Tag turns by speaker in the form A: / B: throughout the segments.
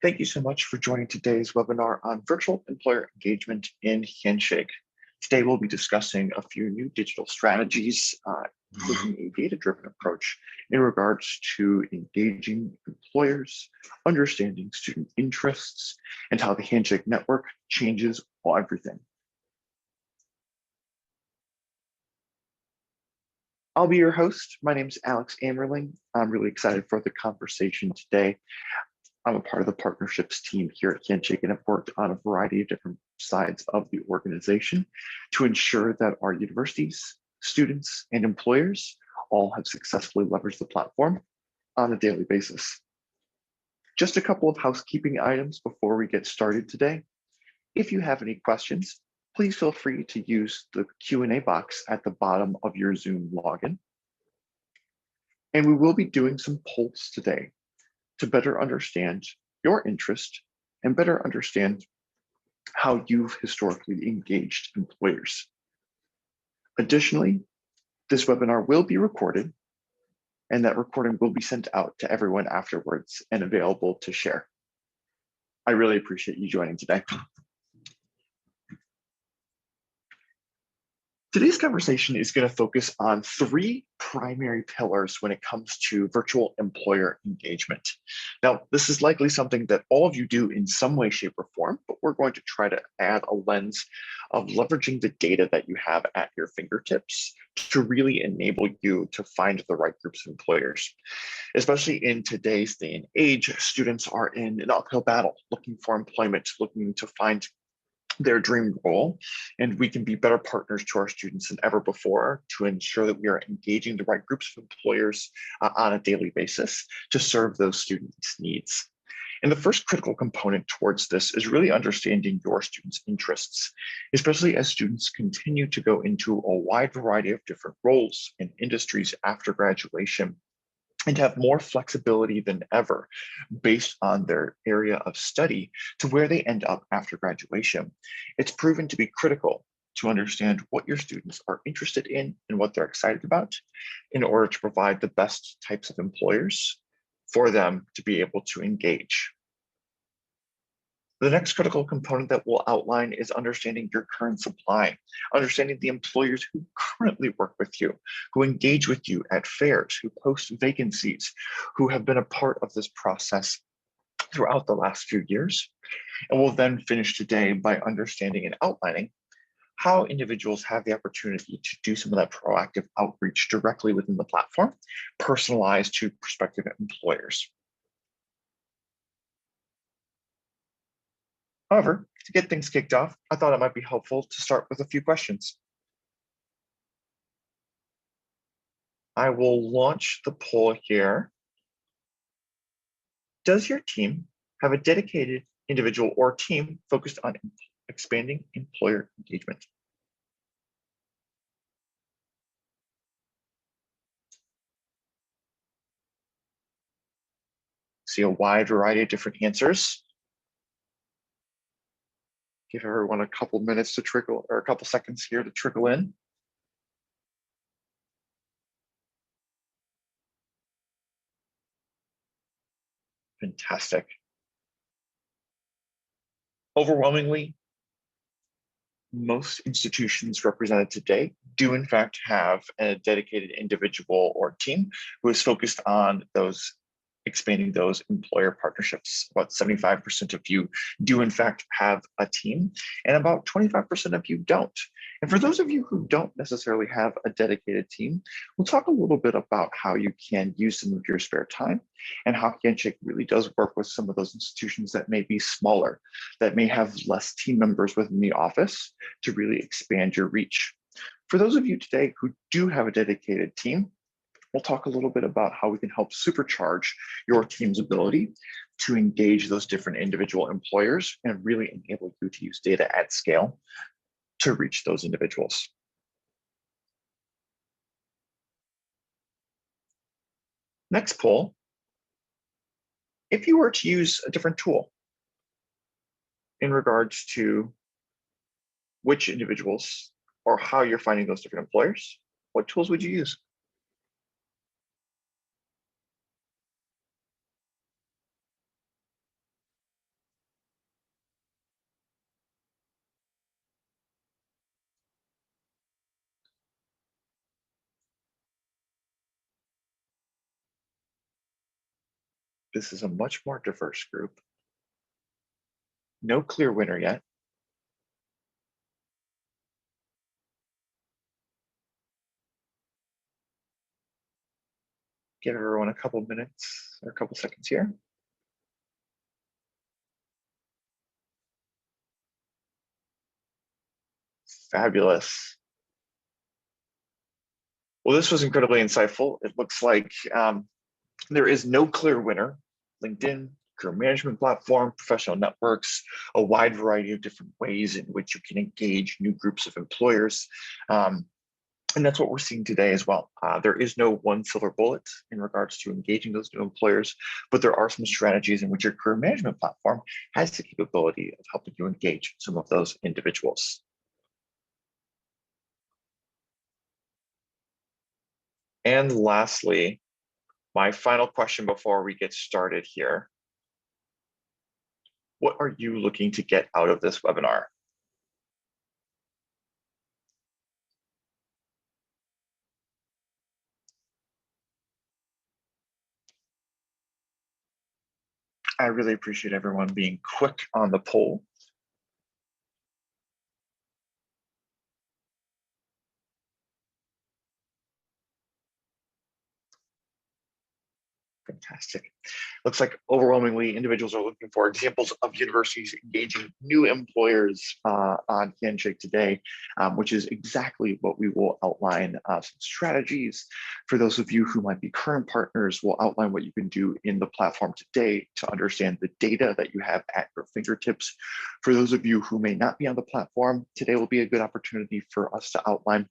A: Thank you so much for joining today's webinar on virtual employer engagement in Handshake. Today, we'll be discussing a few new digital strategies, including a data-driven approach in regards to engaging employers, understanding student interests, and how the Handshake network changes everything. I'll be your host. My name is Alex Amerling. I'm really excited for the conversation today. I'm a part of the partnerships team here at Handshake and have worked on a variety of different sides of the organization to ensure that our universities, students, and employers all have successfully leveraged the platform on a daily basis. Just a couple of housekeeping items before we get started today. If you have any questions, please feel free to use the Q&A box at the bottom of your Zoom login. And we will be doing some polls today to better understand your interest and better understand how you've historically engaged employers. Additionally, this webinar will be recorded, and that recording will be sent out to everyone afterwards and available to share. I really appreciate you joining today. Today's conversation is going to focus on three primary pillars when it comes to virtual employer engagement. Now, this is likely something that all of you do in some way, shape, or form, but we're going to try to add a lens of leveraging the data that you have at your fingertips to really enable you to find the right groups of employers. Especially in today's day and age, students are in an uphill battle, looking for employment, looking to find their dream role, and we can be better partners to our students than ever before to ensure that we are engaging the right groups of employers on a daily basis to serve those students' needs. And the first critical component towards this is really understanding your students' interests, especially as students continue to go into a wide variety of different roles and industries after graduation, and have more flexibility than ever based on their area of study to where they end up after graduation. It's proven to be critical to understand what your students are interested in and what they're excited about in order to provide the best types of employers for them to be able to engage. The next critical component that we'll outline is understanding your current supply, understanding the employers who currently work with you, who engage with you at fairs, who post vacancies, who have been a part of this process throughout the last few years. And we'll then finish today by understanding and outlining how individuals have the opportunity to do some of that proactive outreach directly within the platform, personalized to prospective employers. However, to get things kicked off, I thought it might be helpful to start with a few questions. I will launch the poll here. Does your team have a dedicated individual or team focused on expanding employer engagement? See a wide variety of different answers. Give everyone a couple minutes to trickle, or a couple seconds here to trickle in. Fantastic. Overwhelmingly, most institutions represented today do in fact have a dedicated individual or team who is focused on expanding those employer partnerships. About 75% of you do in fact have a team, and about 25% of you don't. And for those of you who don't necessarily have a dedicated team, we'll talk a little bit about how you can use some of your spare time and how Handshake really does work with some of those institutions that may be smaller, that may have less team members within the office to really expand your reach. For those of you today who do have a dedicated team, we'll talk a little bit about how we can help supercharge your team's ability to engage those different individual employers and really enable you to use data at scale to reach those individuals. Next poll, if you were to use a different tool in regards to which individuals or how you're finding those different employers, what tools would you use? this is a much more diverse group. No clear winner yet. Give everyone a couple minutes or a couple seconds here. Fabulous. Well, this was incredibly insightful. It looks like there is no clear winner. LinkedIn, career management platform, professional networks, a wide variety of different ways in which you can engage new groups of employers. And that's what we're seeing today as well. There is no one silver bullet in regards to engaging those new employers, but there are some strategies in which your career management platform has the capability of helping you engage some of those individuals. And lastly, my final question before we get started here. What are you looking to get out of this webinar? I really appreciate everyone being quick on the poll. Fantastic. Looks like overwhelmingly individuals are looking for examples of universities engaging new employers on Handshake today, which is exactly what we will outline. Some strategies for those of you who might be current partners. We'll outline what you can do in the platform today to understand the data that you have at your fingertips. For those of you who may not be on the platform, today will be a good opportunity for us to outline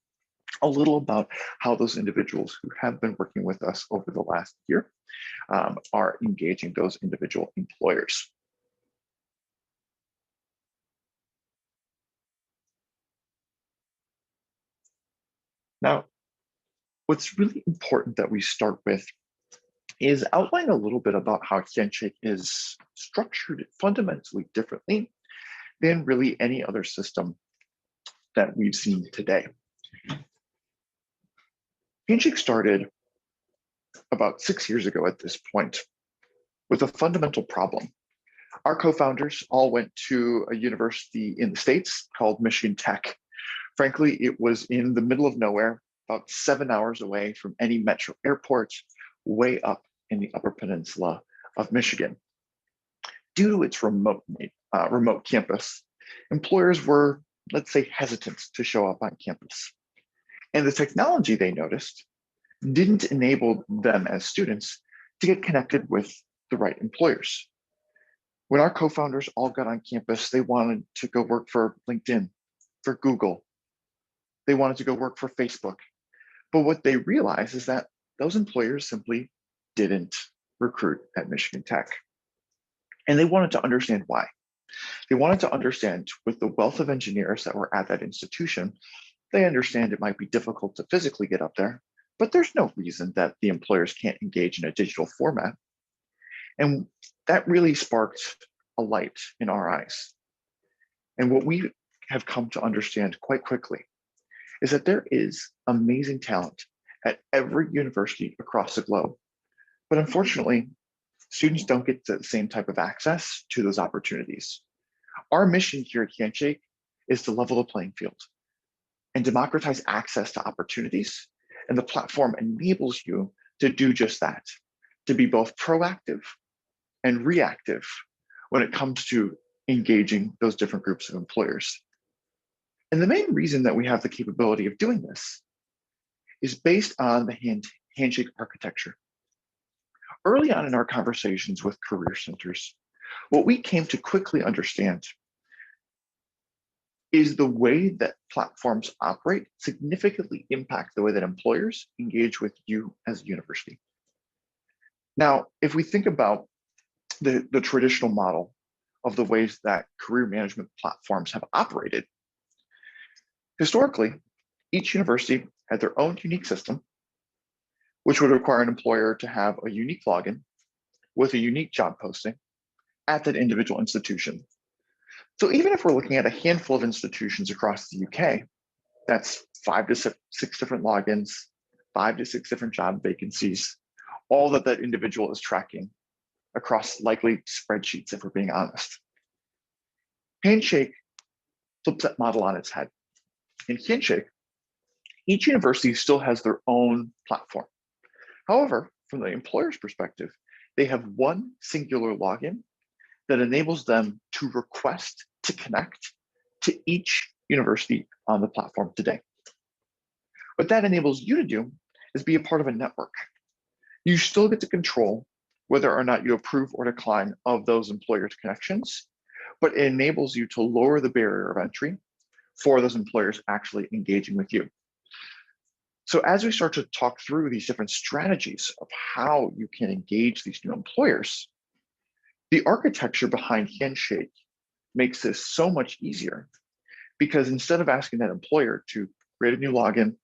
A: a little about how those individuals who have been working with us over the last year are engaging those individual employers. Now, what's really important that we start with is outline a little bit about how Handshake is structured fundamentally differently than really any other system that we've seen today. Handshake started about 6 years ago at this point with a fundamental problem. Our co-founders all went to a university in the States called Michigan Tech. Frankly, it was in the middle of nowhere, about 7 hours away from any metro airport, way up in the Upper Peninsula of Michigan. Due to its remote campus, employers were, let's say, hesitant to show up on campus. And the technology they noticed didn't enable them as students to get connected with the right employers. When our co-founders all got on campus, they wanted to go work for LinkedIn, for Google. They wanted to go work for Facebook. But what they realized is that those employers simply didn't recruit at Michigan Tech. And they wanted to understand why. They wanted to understand, with the wealth of engineers that were at that institution, they understand it might be difficult to physically get up there, but there's no reason that the employers can't engage in a digital format. And that really sparked a light in our eyes. And what we have come to understand quite quickly is that there is amazing talent at every university across the globe. But unfortunately, students don't get the same type of access to those opportunities. Our mission here at Handshake is to level the playing field and democratize access to opportunities. And the platform enables you to do just that, to be both proactive and reactive when it comes to engaging those different groups of employers. And the main reason that we have the capability of doing this is based on the Handshake architecture. Early on in our conversations with career centers, what we came to quickly understand is the way that platforms operate significantly impact the way that employers engage with you as a university. Now, if we think about the traditional model of the ways that career management platforms have operated, historically, each university had their own unique system, which would require an employer to have a unique login with a unique job posting at that individual institution. So even if we're looking at a handful of institutions across the UK, that's 5 to 6 different logins, 5 to 6 different job vacancies, all that individual is tracking across likely spreadsheets, if we're being honest. Handshake flips that model on its head. In Handshake, each university still has their own platform. However, from the employer's perspective, they have one singular login that enables them to request to connect to each university on the platform today. What that enables you to do is be a part of a network. You still get to control whether or not you approve or decline of those employers' connections, but it enables you to lower the barrier of entry for those employers actually engaging with you. So as we start to talk through these different strategies of how you can engage these new employers, the architecture behind Handshake makes this so much easier, because instead of asking that employer to create a new login,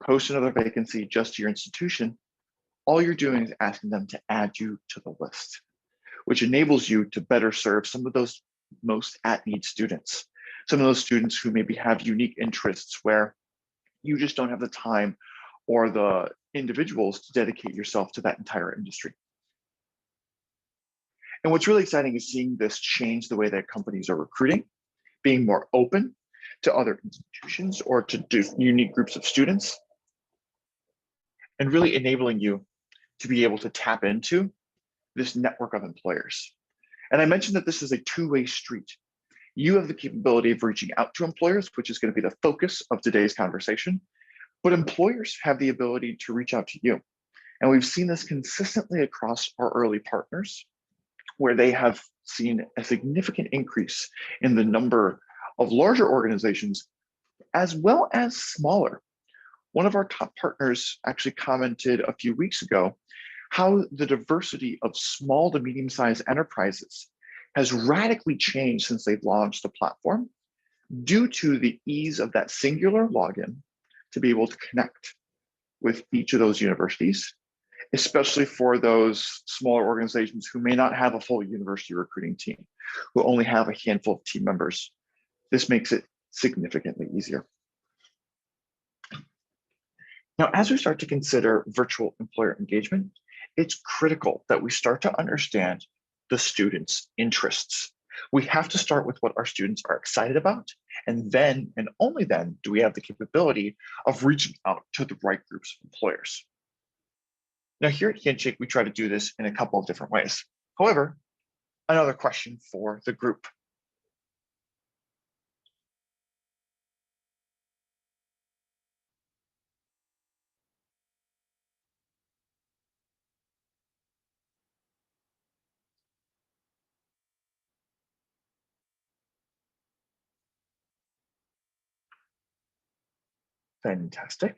A: post another vacancy just to your institution, all you're doing is asking them to add you to the list, which enables you to better serve some of those most at-need students, some of those students who maybe have unique interests where you just don't have the time or the individuals to dedicate yourself to that entire industry. And what's really exciting is seeing this change the way that companies are recruiting, being more open to other institutions or to unique groups of students, and really enabling you to be able to tap into this network of employers. And I mentioned that this is a two-way street. You have the capability of reaching out to employers, which is going to be the focus of today's conversation, but employers have the ability to reach out to you. And we've seen this consistently across our early partners, where they have seen a significant increase in the number of larger organizations as well as smaller. One of our top partners actually commented a few weeks ago how the diversity of small to medium-sized enterprises has radically changed since they've launched the platform due to the ease of that singular login to be able to connect with each of those universities, especially for those smaller organizations who may not have a full university recruiting team, who only have a handful of team members. This makes it significantly easier. Now, as we start to consider virtual employer engagement, it's critical that we start to understand the students' interests. We have to start with what our students are excited about, and then, and only then, do we have the capability of reaching out to the right groups of employers. Now, here at Handshake, we try to do this in a couple of different ways. However, another question for the group. Fantastic.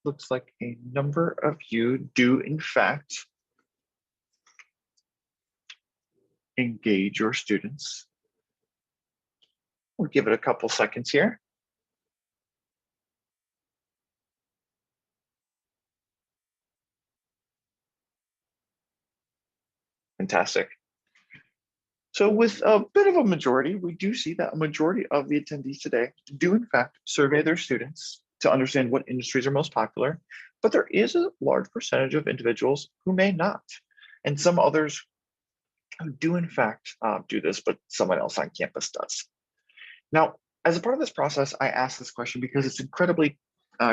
A: Looks like a number of you do, in fact, engage your students. We'll give it a couple seconds here. Fantastic. So with a bit of a majority, we do see that a majority of the attendees today do in fact survey their students to understand what industries are most popular, but there is a large percentage of individuals who may not, and some others who do in fact do this, but someone else on campus does. Now, as a part of this process, I ask this question because it's incredibly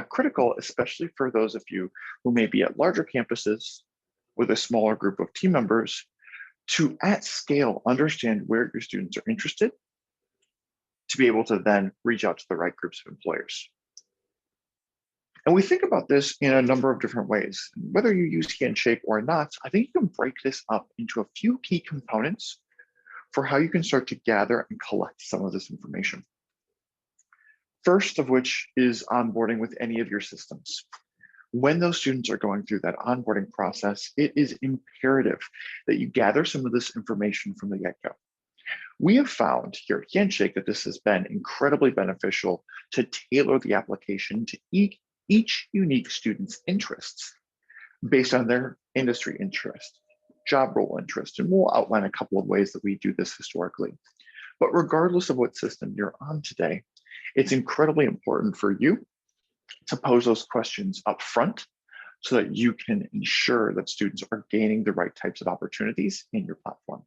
A: critical, especially for those of you who may be at larger campuses with a smaller group of team members, to at scale understand where your students are interested, to be able to then reach out to the right groups of employers. And we think about this in a number of different ways. Whether you use Handshake or not, I think you can break this up into a few key components for how you can start to gather and collect some of this information. First of which is onboarding with any of your systems. When those students are going through that onboarding process, it is imperative that you gather some of this information from the get-go. We have found here at Handshake that this has been incredibly beneficial to tailor the application to each unique student's interests based on their industry interest, job role interest, and we'll outline a couple of ways that we do this historically. But regardless of what system you're on today, It's incredibly important for you to pose those questions up front so that you can ensure that students are gaining the right types of opportunities in your platform.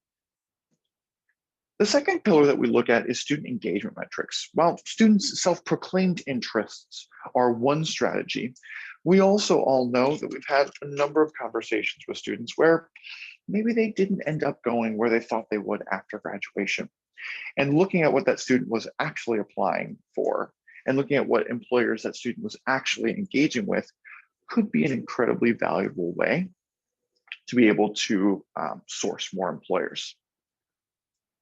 A: The second pillar that we look at is student engagement metrics. While students' self-proclaimed interests are one strategy, we also all know that we've had a number of conversations with students where maybe they didn't end up going where they thought they would after graduation. And looking at what that student was actually applying for and looking at what employers that student was actually engaging with could be an incredibly valuable way to be able to source more employers.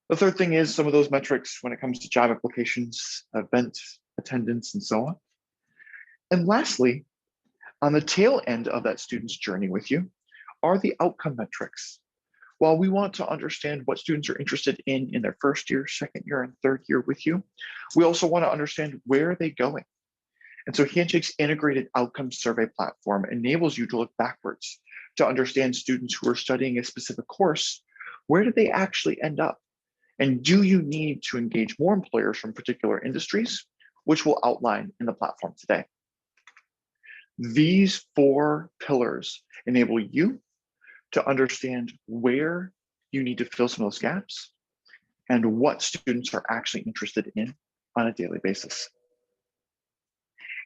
A: The third thing is some of those metrics when it comes to job applications, event attendance, and so on. And lastly, on the tail end of that student's journey with you are the outcome metrics. While we want to understand what students are interested in their first year, second year, and third year with you, we also want to understand where are they going. And so Handshake's integrated outcome survey platform enables you to look backwards to understand students who are studying a specific course. Where did they actually end up? And do you need to engage more employers from particular industries, which we'll outline in the platform today. These 4 pillars enable you to understand where you need to fill some of those gaps and what students are actually interested in on a daily basis.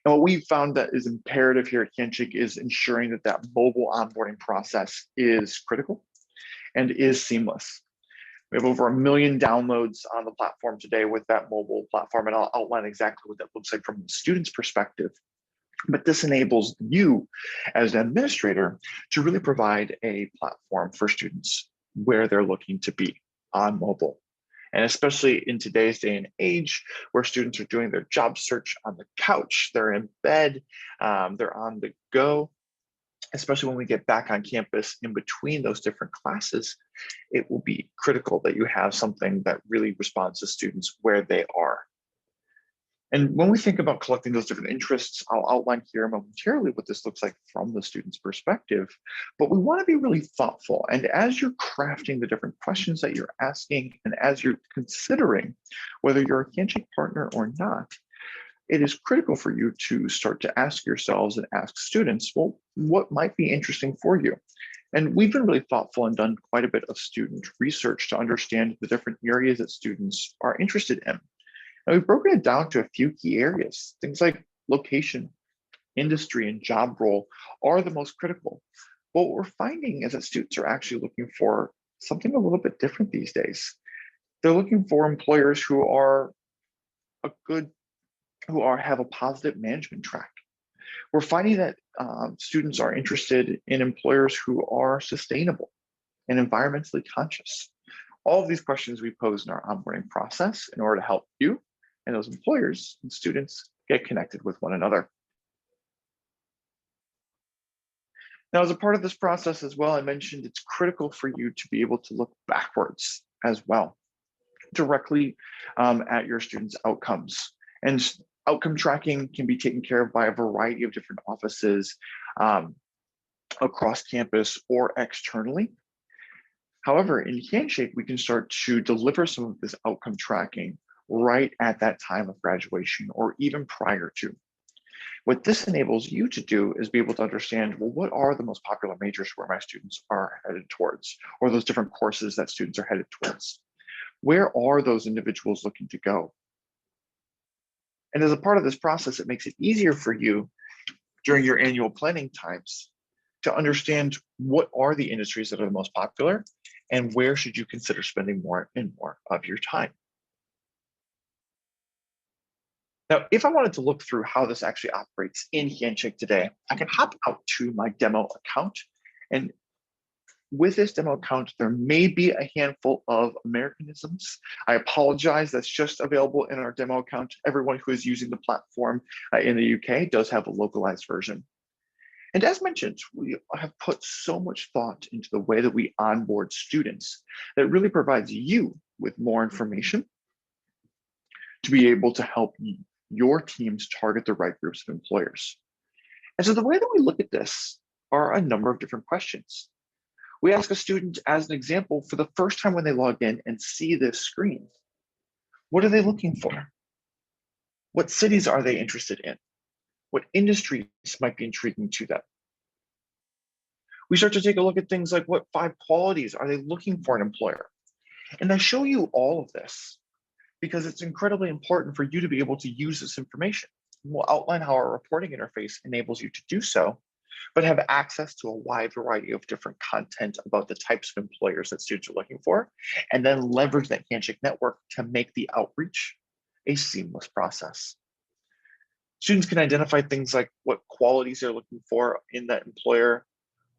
A: And what we've found that is imperative here at Handshake is ensuring that that mobile onboarding process is critical and is seamless. We have over 1 million downloads on the platform today with that mobile platform, and I'll outline exactly what that looks like from the student's perspective. But this enables you as an administrator to really provide a platform for students where they're looking to be on mobile. And especially in today's day and age where students are doing their job search on the couch, they're in bed, they're on the go, especially when we get back on campus in between those different classes, it will be critical that you have something that really responds to students where they are. And when we think about collecting those different interests, I'll outline here momentarily what this looks like from the student's perspective, but we want to be really thoughtful. And as you're crafting the different questions that you're asking, and as you're considering whether you're a Handshake partner or not, it is critical for you to start to ask yourselves and ask students, well, what might be interesting for you? And we've been really thoughtful and done quite a bit of student research to understand the different areas that students are interested in. And we've broken it down to a few key areas. Things like location, industry, and job role are the most critical. But what we're finding is that students are actually looking for something a little bit different these days. They're looking for employers who have a positive management track. We're finding that students are interested in employers who are sustainable and environmentally conscious. All of these questions we pose in our onboarding process in order to help you and those employers and students get connected with one another. Now, as a part of this process as well, I mentioned it's critical for you to be able to look backwards as well, directly at your students' outcomes. And outcome tracking can be taken care of by a variety of different offices across campus or externally. However, in Handshake, we can start to deliver some of this outcome tracking right at that time of graduation or even prior to. What this enables you to do is be able to understand, well, what are the most popular majors where my students are headed towards, or those different courses that students are headed towards? Where are those individuals looking to go? And as a part of this process, it makes it easier for you during your annual planning times to understand what are the industries that are the most popular and where should you consider spending more and more of your time. Now, if I wanted to look through how this actually operates in Handshake today, I can hop out to my demo account. And with this demo account, there may be a handful of Americanisms. I apologize, that's just available in our demo account. Everyone who is using the platform in the UK does have a localized version. And as mentioned, we have put so much thought into the way that we onboard students that really provides you with more information to be able to help your teams target the right groups of employers. And so the way that we look at this are a number of different questions. We ask a student, as an example, for the first time when they log in and see this screen, what are they looking for? What cities are they interested in? What industries might be intriguing to them? We start to take a look at things like what 5 qualities are they looking for an employer? And I show you all of this because it's incredibly important for you to be able to use this information. We'll outline how our reporting interface enables you to do so, but have access to a wide variety of different content about the types of employers that students are looking for, and then leverage that Handshake network to make the outreach a seamless process. Students can identify things like what qualities they're looking for in that employer,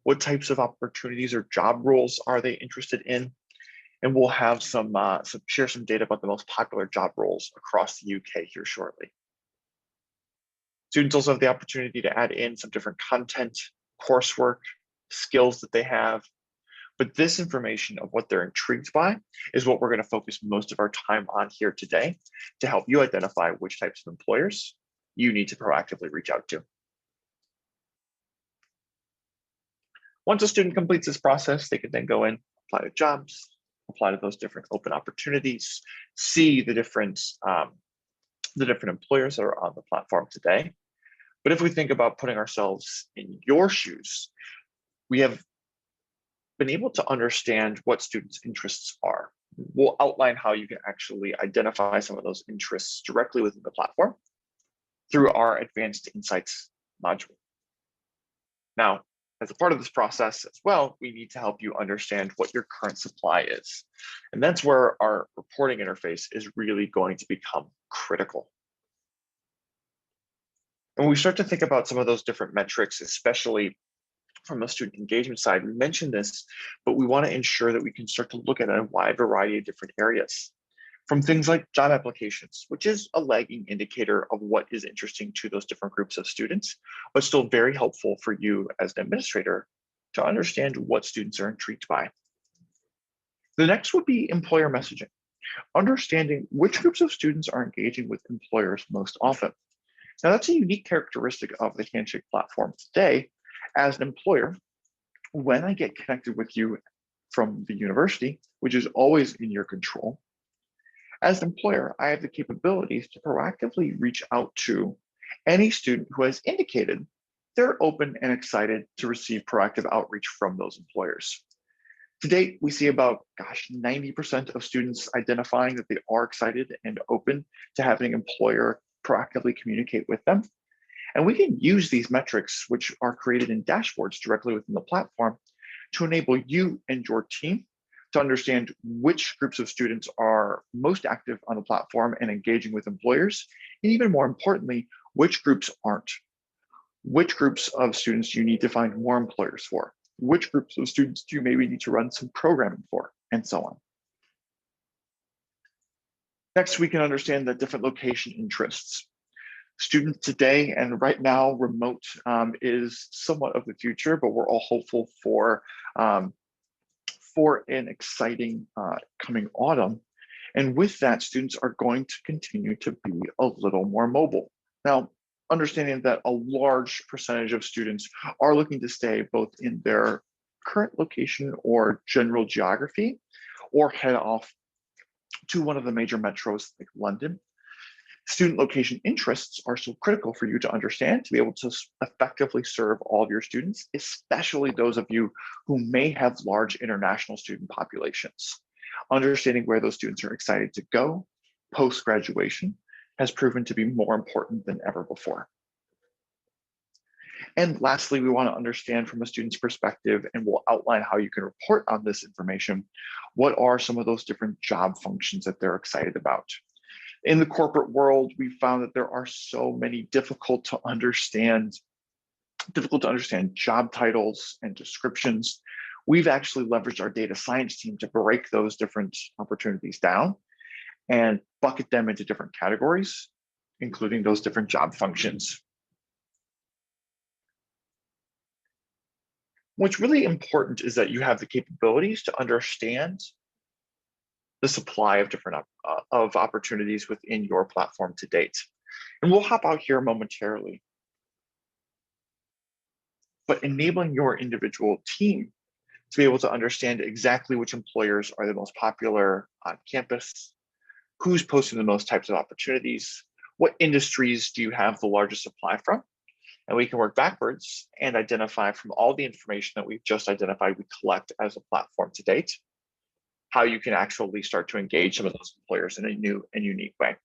A: what types of opportunities or job roles are they interested in, and we'll have share some data about the most popular job roles across the UK here shortly. Students also have the opportunity to add in some different content, coursework, skills that they have. But this information of what they're intrigued by is what we're going to focus most of our time on here today to help you identify which types of employers you need to proactively reach out to. Once a student completes this process, they can then go in, apply to jobs, apply to those different open opportunities, see the different employers that are on the platform today. But if we think about putting ourselves in your shoes, we have been able to understand what students' interests are. We'll outline how you can actually identify some of those interests directly within the platform through our Advanced Insights module. Now, as a part of this process as well, we need to help you understand what your current supply is. And that's where our reporting interface is really going to become critical. And when we start to think about some of those different metrics, especially from a student engagement side, we mentioned this, but we want to ensure that we can start to look at a wide variety of different areas. From things like job applications, which is a lagging indicator of what is interesting to those different groups of students, but still very helpful for you as an administrator to understand what students are intrigued by. The next would be employer messaging, understanding which groups of students are engaging with employers most often. Now, that's a unique characteristic of the Handshake platform today. As an employer, when I get connected with you from the university, which is always in your control, as an employer, I have the capabilities to proactively reach out to any student who has indicated they're open and excited to receive proactive outreach from those employers. To date, we see about, 90% of students identifying that they are excited and open to having an employer proactively communicate with them. And we can use these metrics, which are created in dashboards directly within the platform, to enable you and your team to understand which groups of students are most active on the platform and engaging with employers, and even more importantly, which groups aren't. Which groups of students you need to find more employers for? Which groups of students do you maybe need to run some programming for, and so on. Next, we can understand the different location interests. Students today and right now, remote is somewhat of the future, but we're all hopeful for an exciting coming autumn. And with that, students are going to continue to be a little more mobile. Now, understanding that a large percentage of students are looking to stay both in their current location or general geography, or head off to one of the major metros like London. Student location interests are so critical for you to understand to be able to effectively serve all of your students, especially those of you who may have large international student populations. Understanding where those students are excited to go post-graduation has proven to be more important than ever before. And lastly, we want to understand from a student's perspective, and we'll outline how you can report on this information, what are some of those different job functions that they're excited about. In the corporate world, we found that there are so many difficult to understand job titles and descriptions. We've actually leveraged our data science team to break those different opportunities down and bucket them into different categories, including those different job functions. What's really important is that you have the capabilities to understand the supply of different opportunities within your platform to date. And we'll hop out here momentarily. But enabling your individual team to be able to understand exactly which employers are the most popular on campus, who's posting the most types of opportunities, What industries do you have the largest supply from? And we can work backwards and identify from all the information that we've just identified we collect as a platform to date, how you can actually start to engage some of those employers in a new and unique way.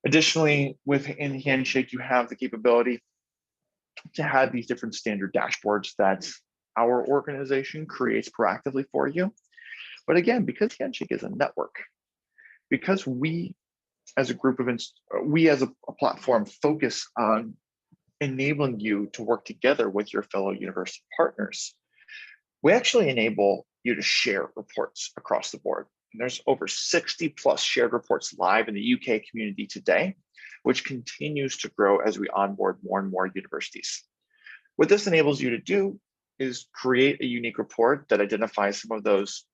A: Additionally, within Handshake, you have the capability to have these different standard dashboards that our organization creates proactively for you. But again, because Handshake is a network, because we as a group of, we as a platform focus on enabling you to work together with your fellow university partners, we actually enable you to share reports across the board. And there's over 60 plus shared reports live in the UK community today, which continues to grow as we onboard more and more universities. What this enables you to do is create a unique report that identifies some of those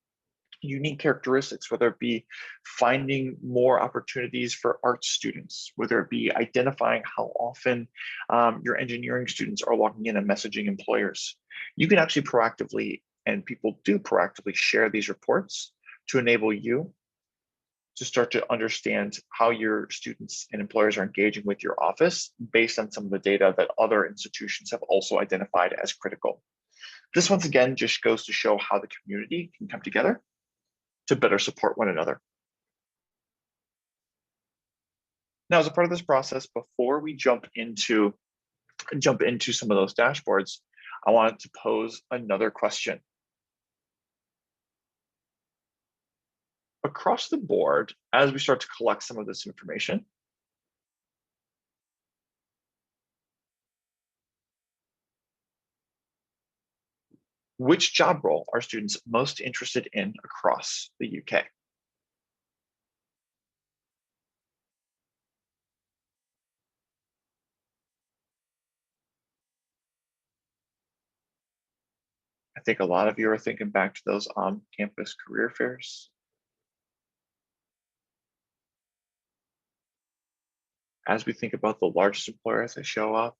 A: unique characteristics, whether it be finding more opportunities for arts students, whether it be identifying how often your engineering students are logging in and messaging employers. You can actually proactively, and people do proactively, share these reports to enable you to start to understand how your students and employers are engaging with your office based on some of the data that other institutions have also identified as critical. This once again just goes to show how the community can come together to better support one another. Now, as a part of this process, before we jump into some of those dashboards, I wanted to pose another question. Across the board, as we start to collect some of this information, which job role are students most interested in across the UK? I think a lot of you are thinking back to those on-campus career fairs. As we think about the largest employers that show up,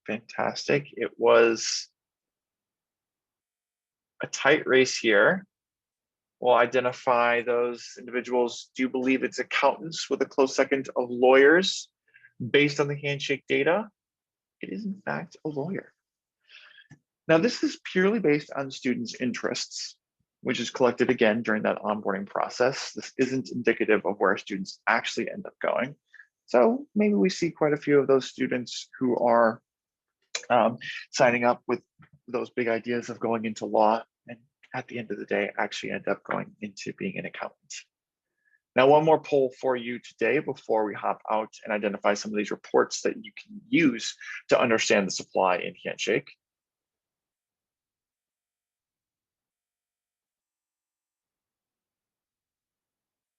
A: fantastic. It was a tight race here. We'll identify those individuals. Do you believe it's accountants with a close second of lawyers based on the Handshake data? It is in fact a lawyer. Now, this is purely based on students' interests, which is collected again during that onboarding process. This isn't indicative of where students actually end up going. So maybe we see quite a few of those students who are signing up with those big ideas of going into law, and at the end of the day, actually end up going into being an accountant. Now, one more poll for you today before we hop out and identify some of these reports that you can use to understand the supply in Handshake.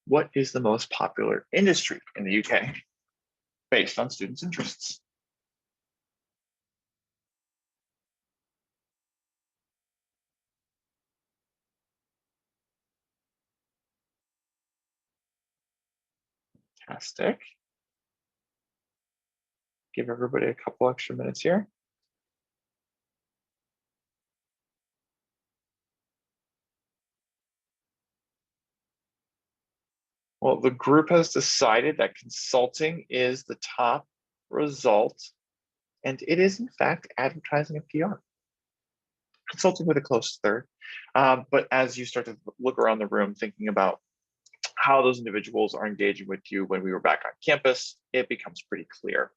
A: What is the most popular industry in the UK based on students' interests? Fantastic. Give everybody a couple extra minutes here. Well, the group has decided that consulting is the top result, and it is in fact advertising and PR. Consulting with a close third. But as you start to look around the room, thinking about how those individuals are engaging with you when we were back on campus, it becomes pretty clear.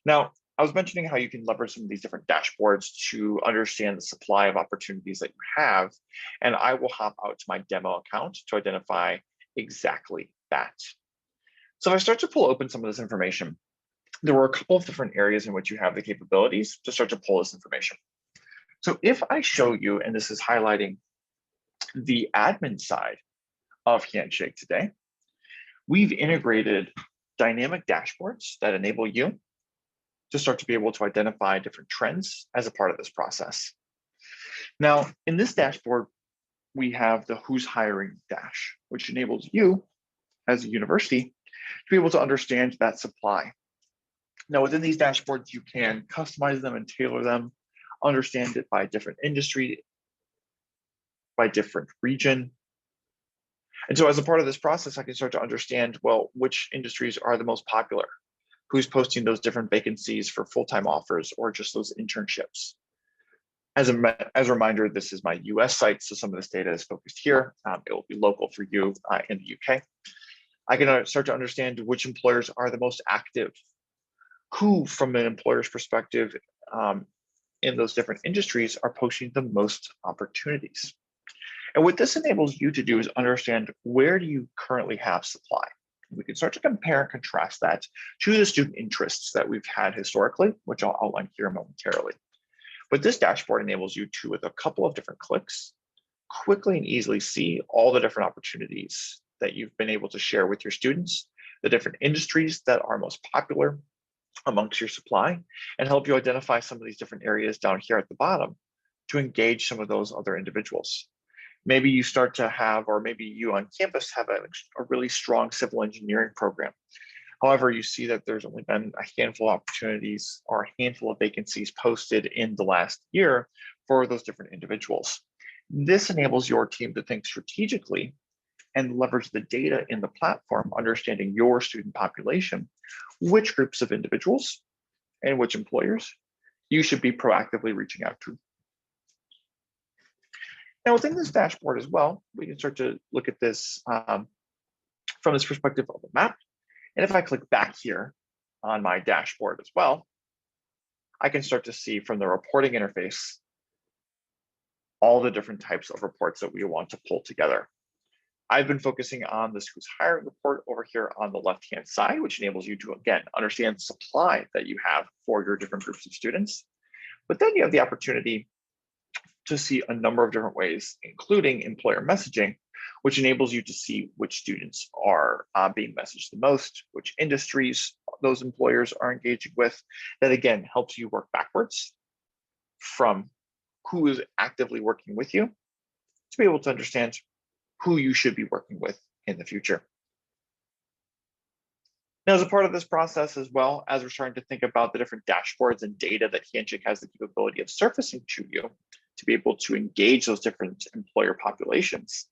A: Now, I was mentioning how you can leverage some of these different dashboards to understand the supply of opportunities that you have, and I will hop out to my demo account to identify exactly that. So if I start to pull open some of this information, there were a couple of different areas in which you have the capabilities to start to pull this information. So if I show you, and this is highlighting the admin side of Handshake today, we've integrated dynamic dashboards that enable you to start to be able to identify different trends as a part of this process. Now, in this dashboard, we have the who's hiring dash, which enables you as a university to be able to understand that supply. Now, within these dashboards, you can customize them and tailor them, understand it by different industry, by different region. And so as a part of this process, I can start to understand, well, which industries are the most popular, who's posting those different vacancies for full-time offers or just those internships. As a reminder, this is my US site, so some of this data is focused here. It will be local for you in the UK. I can start to understand which employers are the most active, who from an employer's perspective in those different industries are posting the most opportunities. And what this enables you to do is understand, where do you currently have supply? We can start to compare and contrast that to the student interests that we've had historically, which I'll outline here momentarily. But this dashboard enables you to, with a couple of different clicks, quickly and easily see all the different opportunities that you've been able to share with your students, the different industries that are most popular amongst your supply, and help you identify some of these different areas down here at the bottom to engage some of those other individuals. Maybe you start to have, or maybe you on campus have a really strong civil engineering program. However, you see that there's only been a handful of opportunities or a handful of vacancies posted in the last year for those different individuals. This enables your team to think strategically and leverage the data in the platform, understanding your student population, which groups of individuals and which employers you should be proactively reaching out to. Now, within this dashboard as well, we can start to look at this from this perspective of a map. And if I click back here on my dashboard as well, I can start to see from the reporting interface all the different types of reports that we want to pull together. I've been focusing on this Who's Hiring report over here on the left-hand side, which enables you to, again, understand the supply that you have for your different groups of students. But then you have the opportunity to see a number of different ways, including employer messaging, which enables you to see which students are being messaged the most, which industries those employers are engaging with. That again helps you work backwards from who is actively working with you to be able to understand who you should be working with in the future. Now, as a part of this process, as well as we're starting to think about the different dashboards and data that Handshake has the capability of surfacing to you to be able to engage those different employer populations,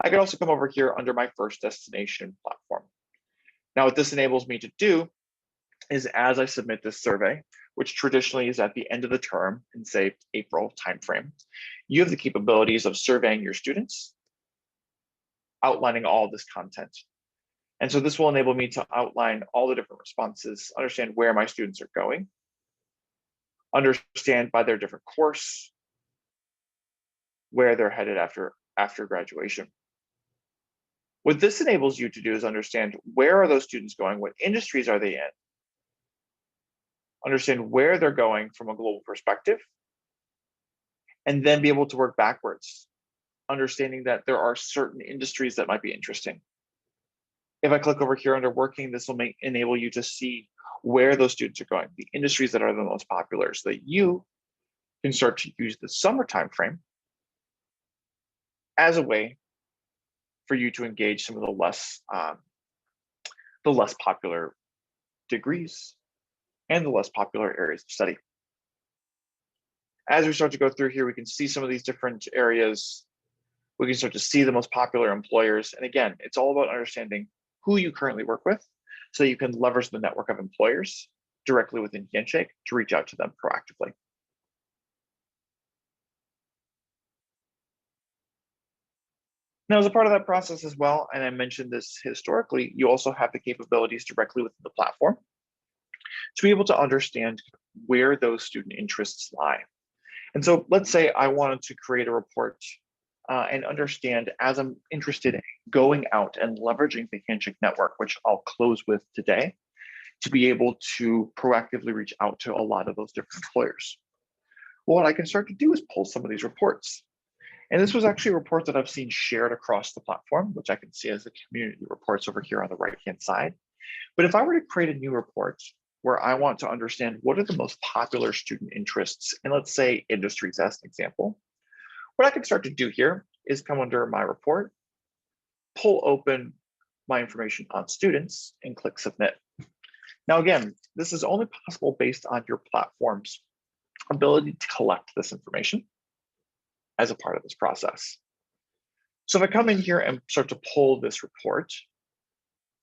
A: I can also come over here under my first destination platform. Now, what this enables me to do is, as I submit this survey, which traditionally is at the end of the term in, say, April timeframe, you have the capabilities of surveying your students, outlining all of this content. And so this will enable me to outline all the different responses, understand where my students are going, understand by their different course, where they're headed after graduation. What this enables you to do is understand, where are those students going, what industries are they in, understand where they're going from a global perspective, and then be able to work backwards, understanding that there are certain industries that might be interesting. If I click over here under working, this will enable you to see where those students are going, the industries that are the most popular, so that you can start to use the summer timeframe as a way for you to engage some of the less popular degrees and the less popular areas of study. As we start to go through here, we can see some of these different areas. We can start to see the most popular employers. And again, it's all about understanding who you currently work with, so you can leverage the network of employers directly within Handshake to reach out to them proactively. Now, as a part of that process as well, and I mentioned this historically, you also have the capabilities directly within the platform to be able to understand where those student interests lie. And so let's say I wanted to create a report and understand, as I'm interested in going out and leveraging the Handshake network, which I'll close with today, to be able to proactively reach out to a lot of those different employers. Well, what I can start to do is pull some of these reports. And this was actually a report that I've seen shared across the platform, which I can see as the community reports over here on the right-hand side. But if I were to create a new report where I want to understand what are the most popular student interests, and let's say industries as an example, what I can start to do here is come under my report, pull open my information on students, and click submit. Now, again, this is only possible based on your platform's ability to collect this information as a part of this process. So if I come in here and start to pull this report,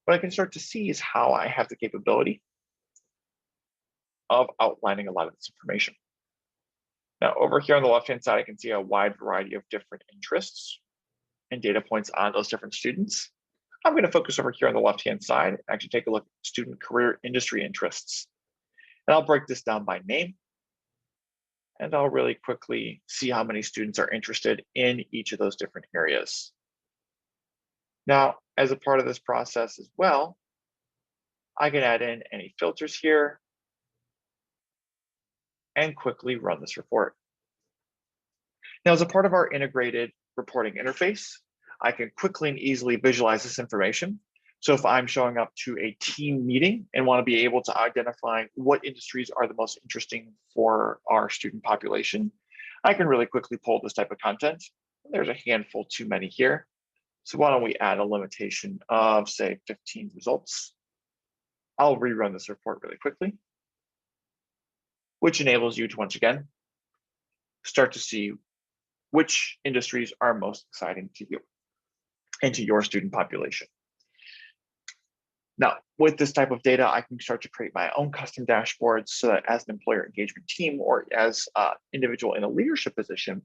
A: what I can start to see is how I have the capability of outlining a lot of this information. Now, over here on the left-hand side, I can see a wide variety of different interests and data points on those different students. I'm going to focus over here on the left-hand side and actually take a look at student career industry interests. And I'll break this down by name. And I'll really quickly see how many students are interested in each of those different areas. Now, as a part of this process as well, I can add in any filters here and quickly run this report. Now, as a part of our integrated reporting interface, I can quickly and easily visualize this information. So if I'm showing up to a team meeting and want to be able to identify what industries are the most interesting for our student population, I can really quickly pull this type of content. There's a handful too many here. So why don't we add a limitation of, say, 15 results. I'll rerun this report really quickly, which enables you to, once again, start to see which industries are most exciting to you and to your student population. Now, with this type of data, I can start to create my own custom dashboards so that as an employer engagement team or as an individual in a leadership position,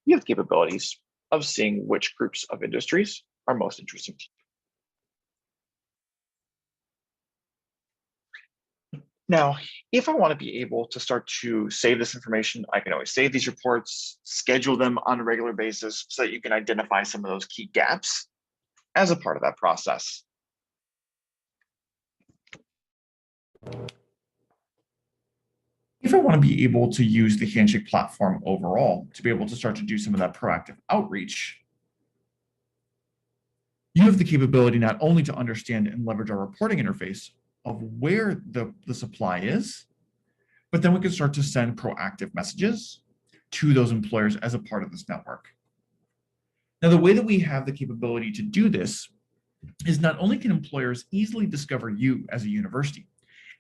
A: you have capabilities of seeing which groups of industries are most interesting to you. Now, if I want to be able to start to save this information, I can always save these reports, schedule them on a regular basis so that you can identify some of those key gaps as a part of that process. If I want to be able to use the Handshake platform overall to be able to start to do some of that proactive outreach, you have the capability not only to understand and leverage our reporting interface of where the supply is, but then we can start to send proactive messages to those employers as a part of this network. Now, the way that we have the capability to do this is not only can employers easily discover you as a university,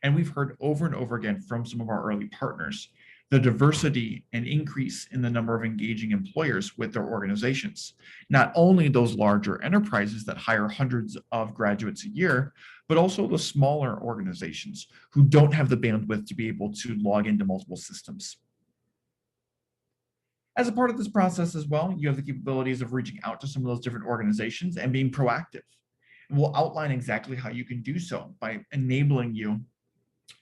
A: and we've heard over and over again from some of our early partners, the diversity and increase in the number of engaging employers with their organizations. Not only those larger enterprises that hire hundreds of graduates a year, but also the smaller organizations who don't have the bandwidth to be able to log into multiple systems. As a part of this process as well, you have the capabilities of reaching out to some of those different organizations and being proactive. And we'll outline exactly how you can do so by enabling you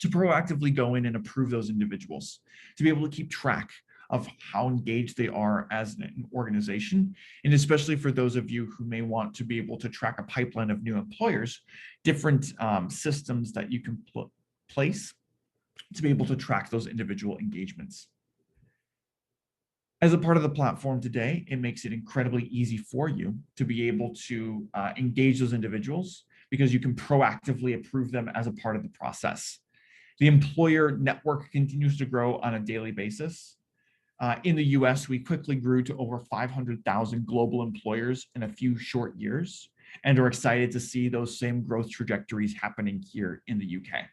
A: to proactively go in and approve those individuals, to be able to keep track of how engaged they are as an organization. And especially for those of you who may want to be able to track a pipeline of new employers, different systems that you can place to be able to track those individual engagements. As a part of the platform today, it makes it incredibly easy for you to be able to engage those individuals because you can proactively approve them as a part of the process. The employer network continues to grow on a daily basis. In the US, we quickly grew to over 500,000 global employers in a few short years and are excited to see those same growth trajectories happening here in the UK.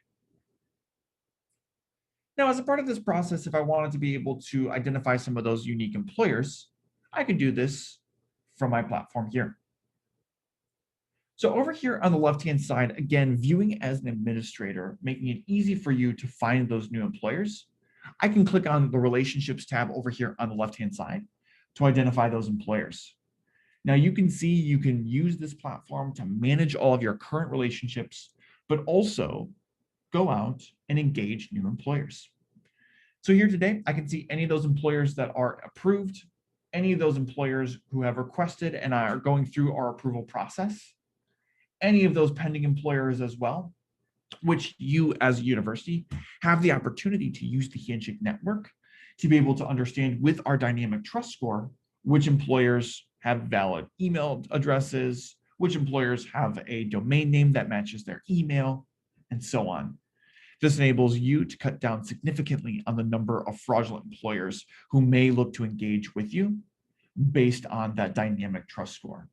A: Now, as a part of this process, if I wanted to be able to identify some of those unique employers, I could do this from my platform here. So over here on the left-hand side, again, viewing as an administrator, making it easy for you to find those new employers, I can click on the relationships tab over here on the left-hand side to identify those employers. Now you can see you can use this platform to manage all of your current relationships, but also go out and engage new employers. So here today, I can see any of those employers that are approved, any of those employers who have requested and are going through our approval process, any of those pending employers as well, which you as a university have the opportunity to use the Handshake network to be able to understand with our dynamic trust score, which employers have valid email addresses, which employers have a domain name that matches their email, and so on. This enables you to cut down significantly on the number of fraudulent employers who may look to engage with you based on that dynamic trust score.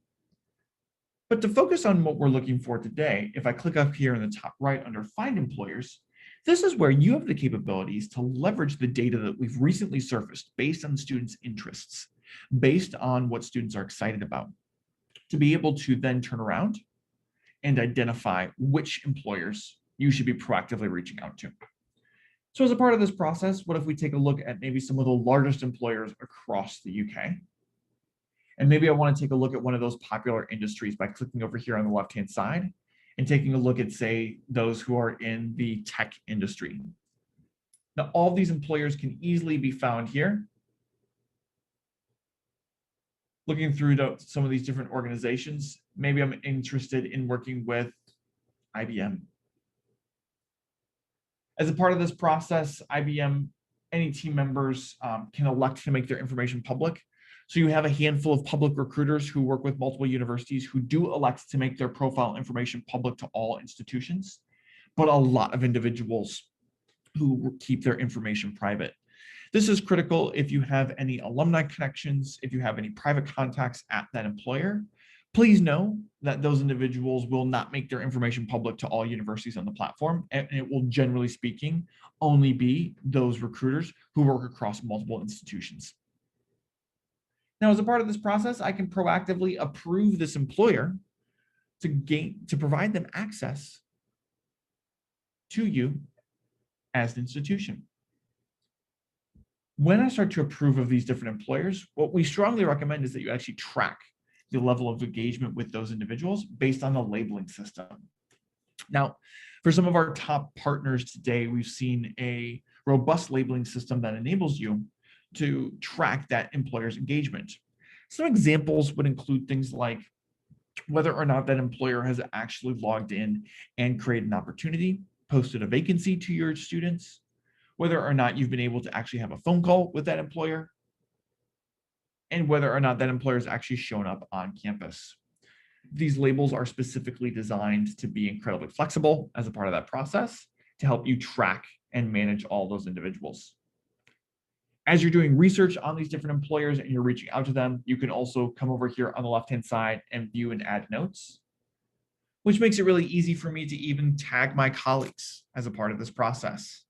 A: But to focus on what we're looking for today, if I click up here in the top right under Find Employers, this is where you have the capabilities to leverage the data that we've recently surfaced based on students' interests, based on what students are excited about.
B: to be able to then turn around and identify which employers you should be proactively reaching out to. So as a part of this process, what if we take a look at maybe some of the largest employers across the UK? And maybe I want to take a look at one of those popular industries by clicking over here on the left-hand side and taking a look at, say, those who are in the tech industry. Now, all of these employers can easily be found here. Looking through some of these different organizations, maybe I'm interested in working with IBM. As a part of this process, IBM, any team members can elect to make their information public. So you have a handful of public recruiters who work with multiple universities who do elect to make their profile information public to all institutions, but a lot of individuals who keep their information private. This is critical if you have any alumni connections, if you have any private contacts at that employer. Please know that those individuals will not make their information public to all universities on the platform, and it will, generally speaking, only be those recruiters who work across multiple institutions. Now, as a part of this process, I can proactively approve this employer to provide them access to you as an institution. When I start to approve of these different employers, what we strongly recommend is that you actually track the level of engagement with those individuals based on the labeling system. Now, for some of our top partners today, we've seen a robust labeling system that enables you to track that employer's engagement. Some examples would include things like whether or not that employer has actually logged in and created an opportunity, posted a vacancy to your students, whether or not you've been able to actually have a phone call with that employer, and whether or not that employer has actually shown up on campus. These labels are specifically designed to be incredibly flexible as a part of that process to help you track and manage all those individuals. As you're doing research on these different employers and you're reaching out to them, you can also come over here on the left-hand side and view and add notes, which makes it really easy for me to even tag my colleagues as a part of this process.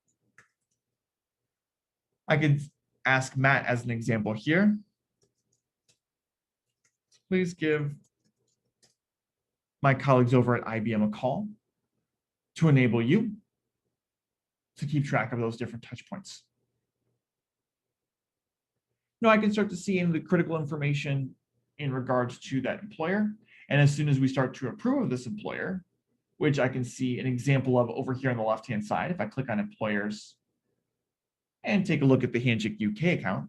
B: I could ask Matt as an example here. Please give my colleagues over at IBM a call to enable you to keep track of those different touch points. Now I can start to see in the critical information in regards to that employer. And as soon as we start to approve of this employer, which I can see an example of over here on the left-hand side, if I click on employers and take a look at the Handshake UK account,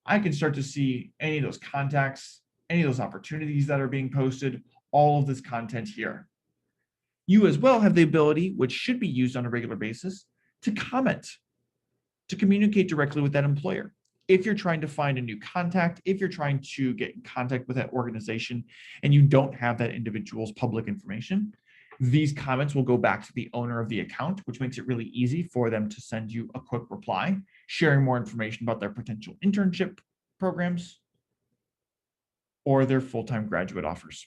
B: I can start to see any of those contacts, any of those opportunities that are being posted, all of this content here. You as well have the ability, which should be used on a regular basis, to comment, to communicate directly with that employer. If you're trying to find a new contact, if you're trying to get in contact with that organization and you don't have that individual's public information, these comments will go back to the owner of the account, which makes it really easy for them to send you a quick reply, sharing more information about their potential internship programs or their full-time graduate offers.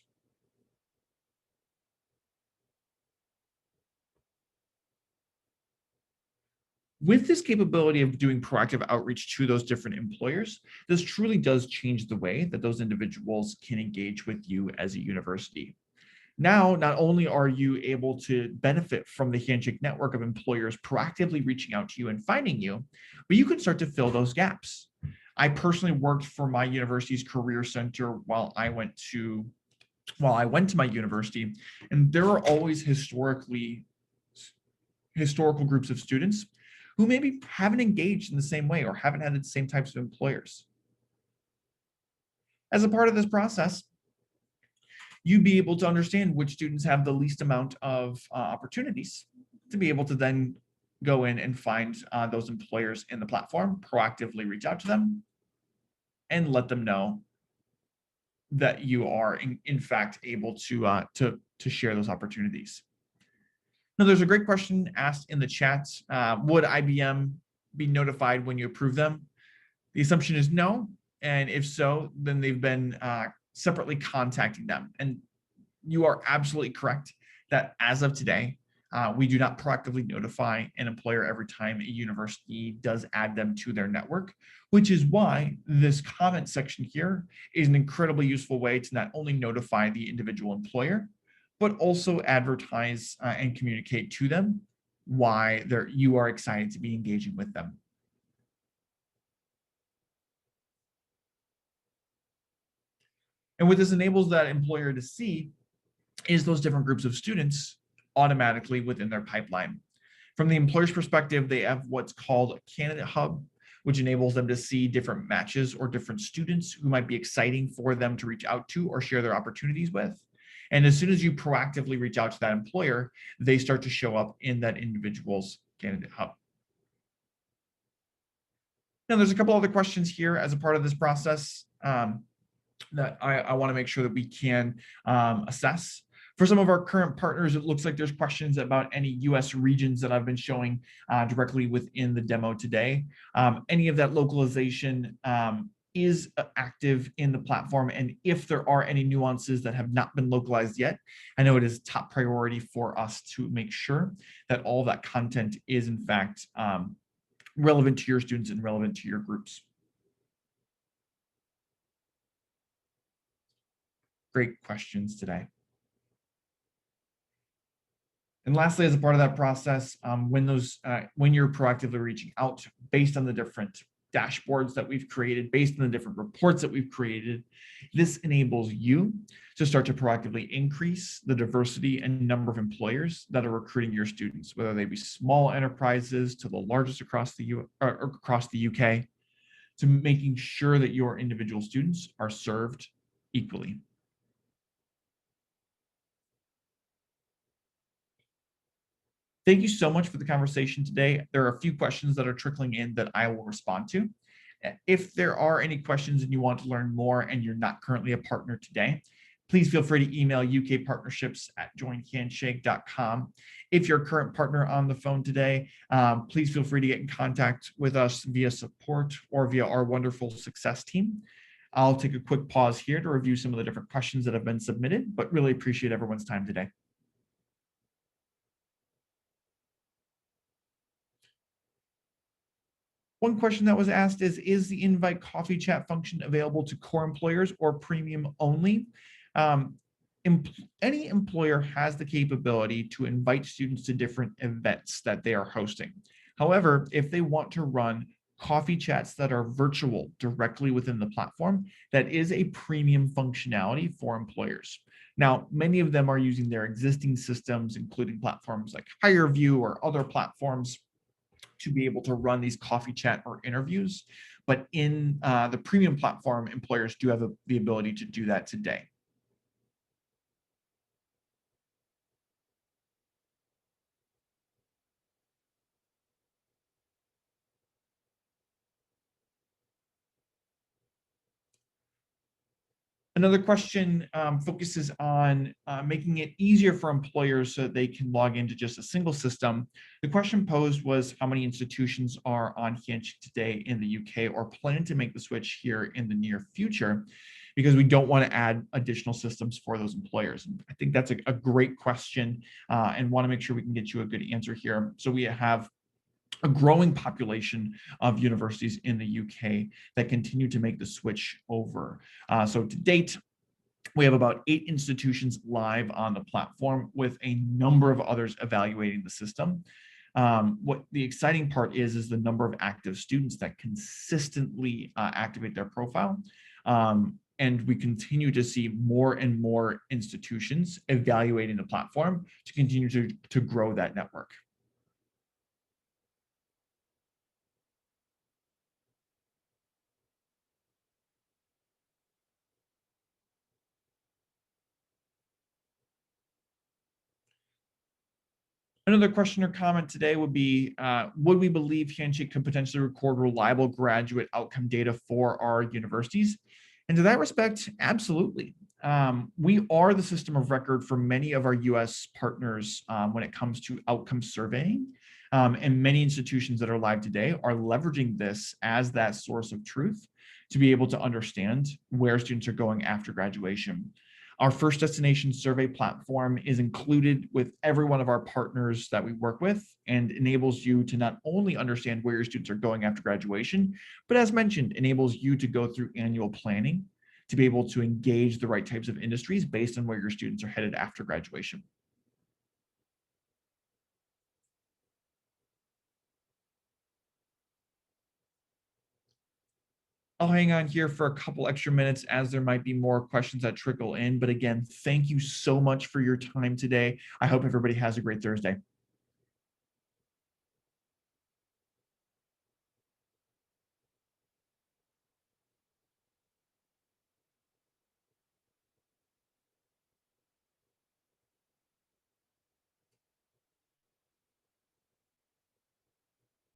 B: With this capability of doing proactive outreach to those different employers, this truly does change the way that those individuals can engage with you as a university. Now, not only are you able to benefit from the Handshake network of employers proactively reaching out to you and finding you, but you can start to fill those gaps. I personally worked for my university's career center while I went to my university, and there are always historical groups of students who maybe haven't engaged in the same way or haven't had the same types of employers. As a part of this process, you'd be able to understand which students have the least amount of opportunities to be able to then go in and find those employers in the platform, proactively reach out to them, and let them know that you are in fact able to share those opportunities. Now, there's a great question asked in the chat. Would IBM be notified when you approve them? The assumption is no. And if so, then they've been separately contacting them. And you are absolutely correct that as of today, We do not proactively notify an employer every time a university does add them to their network, which is why this comment section here is an incredibly useful way to not only notify the individual employer, but also advertise and communicate to them why you are excited to be engaging with them. And what this enables that employer to see is those different groups of students automatically within their pipeline. From the employer's perspective, they have what's called a candidate hub, which enables them to see different matches or different students who might be exciting for them to reach out to or share their opportunities with. And as soon as you proactively reach out to that employer, they start to show up in that individual's candidate hub. Now, there's a couple other questions here as a part of this process that I want to make sure that we can assess. For some of our current partners, it looks like there's questions about any US regions that I've been showing directly within the demo today. Any of that localization is active in the platform, and if there are any nuances that have not been localized yet, I know it is top priority for us to make sure that all that content is in fact relevant to your students and relevant to your groups. Great questions today. And lastly, as a part of that process, when you're proactively reaching out based on the different dashboards that we've created, based on the different reports that we've created, this enables you to start to proactively increase the diversity and number of employers that are recruiting your students, whether they be small enterprises to the largest across the UK, to making sure that your individual students are served equally. Thank you so much for the conversation today. There are a few questions that are trickling in that I will respond to. If there are any questions and you want to learn more and you're not currently a partner today, please feel free to email ukpartnerships@joinhandshake.com. If you're a current partner on the phone today, please feel free to get in contact with us via support or via our wonderful success team. I'll take a quick pause here to review some of the different questions that have been submitted, but really appreciate everyone's time today. One question that was asked is the invite coffee chat function available to core employers or premium only? Any employer has the capability to invite students to different events that they are hosting. However, if they want to run coffee chats that are virtual directly within the platform, that is a premium functionality for employers. Now, many of them are using their existing systems, including platforms like HireVue or other platforms, to be able to run these coffee chat or interviews. But in the premium platform, employers do have the ability to do that today. Another question focuses on making it easier for employers so that they can log into just a single system. The question posed was how many institutions are on Handshake today in the UK or plan to make the switch here in the near future, because we don't want to add additional systems for those employers. And I think that's a great question and want to make sure we can get you a good answer here. So we have a growing population of universities in the UK that continue to make the switch over. So to date, we have about 8 institutions live on the platform with a number of others evaluating the system. What the exciting part is the number of active students that consistently activate their profile. And we continue to see more and more institutions evaluating the platform to continue to grow that network. Another question or comment today would be, would we believe Handshake could potentially record reliable graduate outcome data for our universities? And to that respect, absolutely. We are the system of record for many of our US partners when it comes to outcome surveying. And many institutions that are live today are leveraging this as that source of truth to be able to understand where students are going after graduation. Our first destination survey platform is included with every one of our partners that we work with and enables you to not only understand where your students are going after graduation, but as mentioned, enables you to go through annual planning to be able to engage the right types of industries based on where your students are headed after graduation. I'll hang on here for a couple extra minutes as there might be more questions that trickle in. But again, thank you so much for your time today. I hope everybody has a great Thursday.